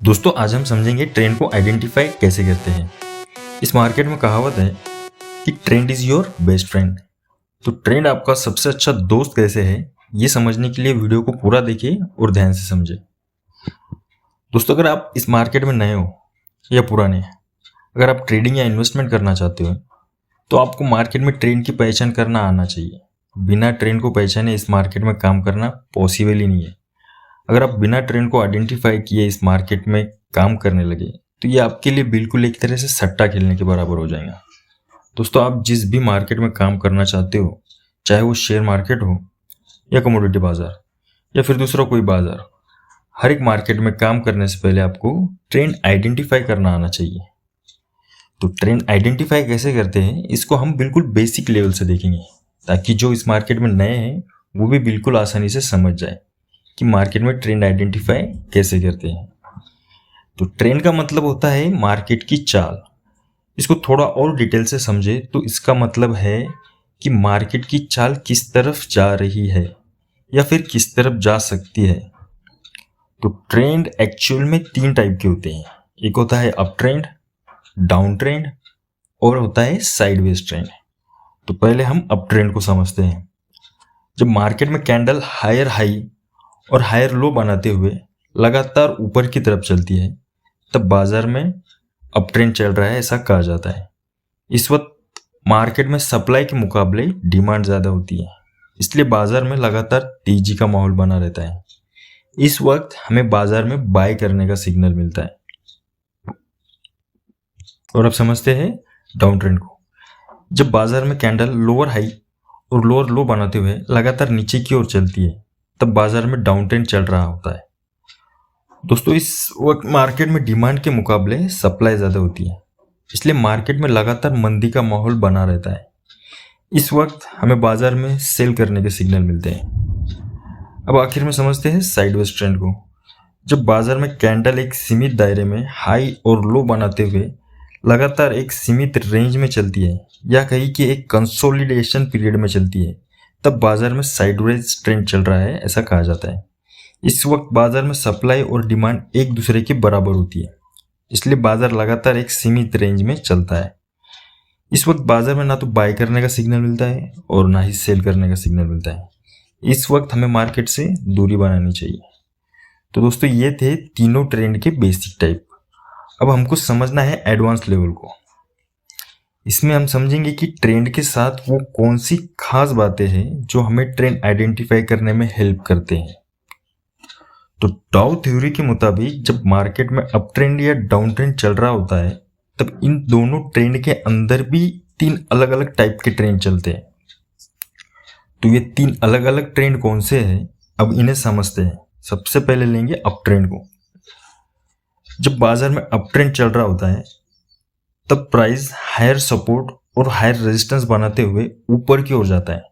दोस्तों आज हम समझेंगे ट्रेंड को आइडेंटिफाई कैसे करते हैं। इस मार्केट में कहावत है कि trend is your best friend. तो ट्रेंड आपका सबसे अच्छा दोस्त कैसे है, ये समझने के लिए वीडियो को पूरा देखिए और ध्यान से समझे। दोस्तों अगर आप इस मार्केट में नए हो या पुराने, अगर आप ट्रेडिंग या इन्वेस्टमेंट करना चाहते हो तो आपको मार्केट में ट्रेंड की पहचान करना आना चाहिए। बिना ट्रेंड को पहचाने इस मार्केट में काम करना पॉसिबल ही नहीं है। अगर आप बिना ट्रेंड को आइडेंटिफाई किए इस मार्केट में काम करने लगे तो ये आपके लिए बिल्कुल एक तरह से सट्टा खेलने के बराबर हो जाएगा। दोस्तों आप जिस भी मार्केट में काम करना चाहते हो, चाहे वो शेयर मार्केट हो या कमोडिटी बाजार या फिर दूसरा कोई बाजार, हर एक मार्केट में काम करने से पहले आपको ट्रेंड आइडेंटिफाई करना आना चाहिए। तो ट्रेंड आइडेंटिफाई कैसे करते हैं इसको हम बिल्कुल बेसिक लेवल से देखेंगे, ताकि जो इस मार्केट में नए हैं वो भी बिल्कुल आसानी से समझ जाए कि मार्केट में ट्रेंड आइडेंटिफाई कैसे करते हैं। तो ट्रेंड का मतलब होता है मार्केट की चाल। इसको थोड़ा और डिटेल से समझे तो इसका मतलब है कि मार्केट की चाल किस तरफ जा रही है या फिर किस तरफ जा सकती है। तो ट्रेंड एक्चुअल में 3 टाइप के होते हैं। एक होता है अप ट्रेंड, डाउन ट्रेंड और होता है साइडवेज ट्रेंड। तो पहले हम अप ट्रेंड को समझते हैं। जब मार्केट में कैंडल हायर हाई और हायर लो बनाते हुए लगातार ऊपर की तरफ चलती है तब बाजार में अप ट्रेंड चल रहा है ऐसा कहा जाता है। इस वक्त मार्केट में सप्लाई के मुकाबले डिमांड ज़्यादा होती है, इसलिए बाजार में लगातार तेजी का माहौल बना रहता है। इस वक्त हमें बाजार में बाय करने का सिग्नल मिलता है। और अब समझते हैं डाउन ट्रेंड को। जब बाजार में कैंडल लोअर हाई और लोअर लो बनाते हुए लगातार नीचे की ओर चलती है तब बाजार में डाउन ट्रेंड चल रहा होता है। दोस्तों इस वक्त मार्केट में डिमांड के मुकाबले सप्लाई ज़्यादा होती है, इसलिए मार्केट में लगातार मंदी का माहौल बना रहता है। इस वक्त हमें बाजार में सेल करने के सिग्नल मिलते हैं। अब आखिर में समझते हैं साइडवेज ट्रेंड को। जब बाजार में कैंडल एक सीमित दायरे में हाई और लो बनाते हुए लगातार एक सीमित रेंज में चलती है या कहीं कि एक कंसोलिडेशन पीरियड में चलती है तब बाजार में साइडवेज ट्रेंड चल रहा है ऐसा कहा जाता है। इस वक्त बाजार में सप्लाई और डिमांड एक दूसरे के बराबर होती है, इसलिए बाजार लगातार एक सीमित रेंज में चलता है। इस वक्त बाजार में ना तो बाय करने का सिग्नल मिलता है और ना ही सेल करने का सिग्नल मिलता है। इस वक्त हमें मार्केट से दूरी बनानी चाहिए। तो दोस्तों ये थे तीनों ट्रेंड के बेसिक टाइप। अब हमको समझना है एडवांस लेवल को। इसमें हम समझेंगे कि ट्रेंड के साथ वो कौन सी खास बातें हैं जो हमें ट्रेंड आइडेंटिफाई करने में हेल्प करते हैं। तो डाउ थ्योरी के मुताबिक जब मार्केट में अप ट्रेंड या डाउन ट्रेंड चल रहा होता है तब इन दोनों ट्रेंड के अंदर भी 3 अलग अलग टाइप के ट्रेंड चलते हैं। तो ये 3 अलग अलग ट्रेंड कौन से हैं, अब इन्हें समझते हैं। सबसे पहले लेंगे अप ट्रेंड को। जब बाजार में अप ट्रेंड चल रहा होता है तब प्राइस हायर सपोर्ट और हायर रेजिस्टेंस बनाते हुए ऊपर की ओर जाता है।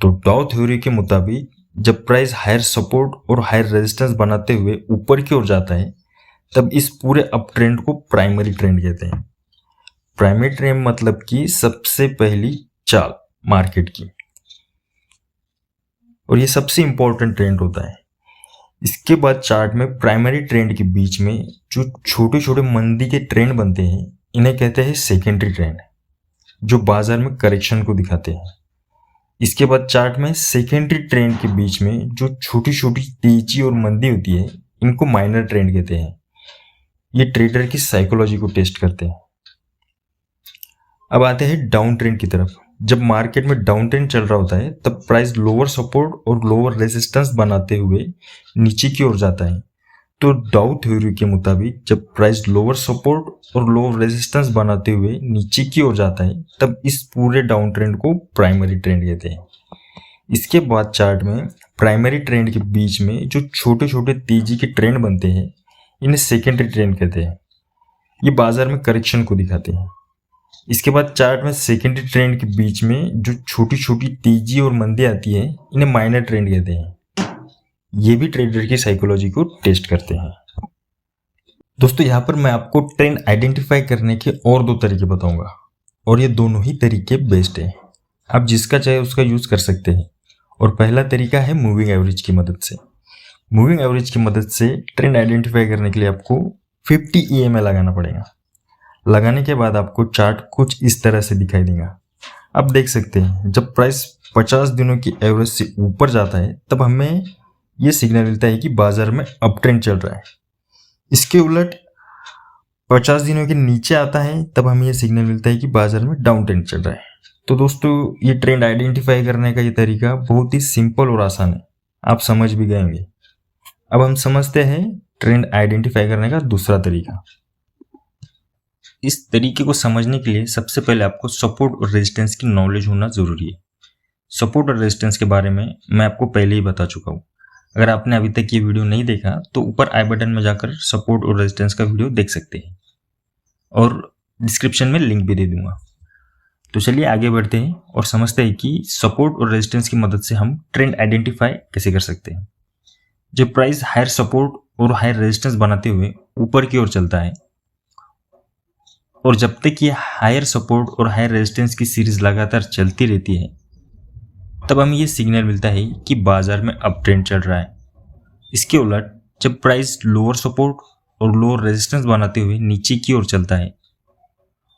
तो डाउ थ्योरी के मुताबिक जब प्राइस हायर सपोर्ट और हायर रेजिस्टेंस बनाते हुए ऊपर की ओर जाता है तब इस पूरे अप ट्रेंड को प्राइमरी ट्रेंड कहते हैं। प्राइमरी ट्रेंड मतलब कि सबसे पहली चाल मार्केट की, और ये सबसे इंपॉर्टेंट ट्रेंड होता है। इसके बाद चार्ट में प्राइमरी ट्रेंड के बीच में जो छोटे छोटे मंदी के ट्रेंड बनते हैं इन्हें कहते हैं सेकेंडरी ट्रेंड, जो बाजार में करेक्शन को दिखाते हैं। इसके बाद चार्ट में सेकेंडरी ट्रेंड के बीच में जो छोटी छोटी तेजी और मंदी होती है इनको माइनर ट्रेंड कहते हैं। ये ट्रेडर की साइकोलॉजी को टेस्ट करते हैं। अब आते हैं डाउन ट्रेंड की तरफ। जब मार्केट में डाउन ट्रेंड चल रहा होता है तब प्राइस लोअर सपोर्ट और लोअर रेजिस्टेंस बनाते हुए नीचे की ओर जाता है। तो डाउ थ्योरी के मुताबिक जब प्राइस लोअर सपोर्ट और लोअर रेजिस्टेंस बनाते हुए नीचे की ओर जाता है तब इस पूरे डाउन ट्रेंड को प्राइमरी ट्रेंड कहते हैं। इसके बाद चार्ट में प्राइमरी ट्रेंड के बीच में जो छोटे छोटे तेजी के ट्रेंड बनते हैं इन्हें सेकेंडरी ट्रेंड कहते हैं। ये बाजार में करेक्शन को दिखाते हैं। इसके बाद चार्ट में सेकेंडरी ट्रेंड के बीच में जो छोटी छोटी तेजी और मंदी आती है इन्हें माइनर ट्रेंड कहते हैं। ये भी ट्रेडर की साइकोलॉजी को टेस्ट करते हैं। दोस्तों यहाँ पर मैं आपको ट्रेंड आइडेंटिफाई करने के और 2 तरीके बताऊंगा, और ये दोनों ही तरीके बेस्ट है। आप जिसका चाहे उसका यूज कर सकते हैं। और पहला तरीका है मूविंग एवरेज की मदद से। मूविंग एवरेज की मदद से ट्रेंड आइडेंटिफाई करने के लिए आपको 50 EMA लगाना पड़ेगा। लगाने के बाद आपको चार्ट कुछ इस तरह से दिखाई देगा। आप देख सकते हैं जब प्राइस 50 दिनों की एवरेज से ऊपर जाता है तब हमें ये सिग्नल मिलता है कि बाजार में अप ट्रेंड चल रहा है। इसके उलट 50 दिनों के नीचे आता है तब हमें ये सिग्नल मिलता है कि बाजार में डाउन ट्रेंड चल रहा है। तो दोस्तों ये ट्रेंड आइडेंटिफाई करने का ये तरीका बहुत ही सिंपल और आसान है, आप समझ भी गए होंगे। अब हम समझते हैं ट्रेंड आइडेंटिफाई करने का दूसरा तरीका। इस तरीके को समझने के लिए सबसे पहले आपको सपोर्ट और रेजिस्टेंस की नॉलेज होना जरूरी है। सपोर्ट और रेजिस्टेंस के बारे में मैं आपको पहले ही बता चुका हूँ। अगर आपने अभी तक ये वीडियो नहीं देखा तो ऊपर आई बटन में जाकर सपोर्ट और रेजिस्टेंस का वीडियो देख सकते हैं और डिस्क्रिप्शन में लिंक भी दे दूंगा। तो चलिए आगे बढ़ते हैं और समझते हैं कि सपोर्ट और रेजिस्टेंस की मदद से हम ट्रेंड आइडेंटिफाई कैसे कर सकते हैं। जब प्राइस हायर सपोर्ट और हायर रेजिस्टेंस बनाते हुए ऊपर की ओर चलता है और जब तक ये हायर सपोर्ट और हायर रेजिस्टेंस की सीरीज लगातार चलती रहती है तब हमें ये सिग्नल मिलता है कि बाजार में अप ट्रेंड चल रहा है। इसके उलट जब प्राइस लोअर सपोर्ट और लोअर रेजिस्टेंस बनाते हुए नीचे की ओर चलता है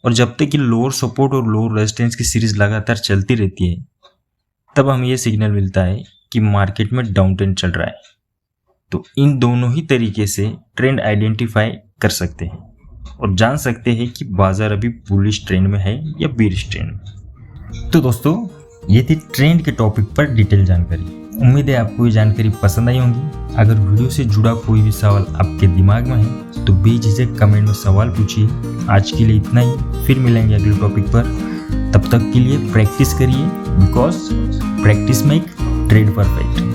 और जब तक कि लोअर सपोर्ट और लोअर रेजिस्टेंस की सीरीज लगातार चलती रहती है तब हमें ये सिग्नल मिलता है कि मार्केट में डाउन ट्रेंड चल रहा है। तो इन दोनों ही तरीके से ट्रेंड आइडेंटिफाई कर सकते हैं और जान सकते हैं कि बाजार अभी बुलिश ट्रेंड में है या बेरिश ट्रेंड में। तो दोस्तों ये थी ट्रेंड के टॉपिक पर डिटेल जानकारी। उम्मीद है आपको ये जानकारी पसंद आई होगी। अगर वीडियो से जुड़ा कोई भी सवाल आपके दिमाग में है तो बेझिझक कमेंट में सवाल पूछिए। आज के लिए इतना ही, फिर मिलेंगे अगले टॉपिक पर। तब तक के लिए प्रैक्टिस करिए, because practice make trade perfect.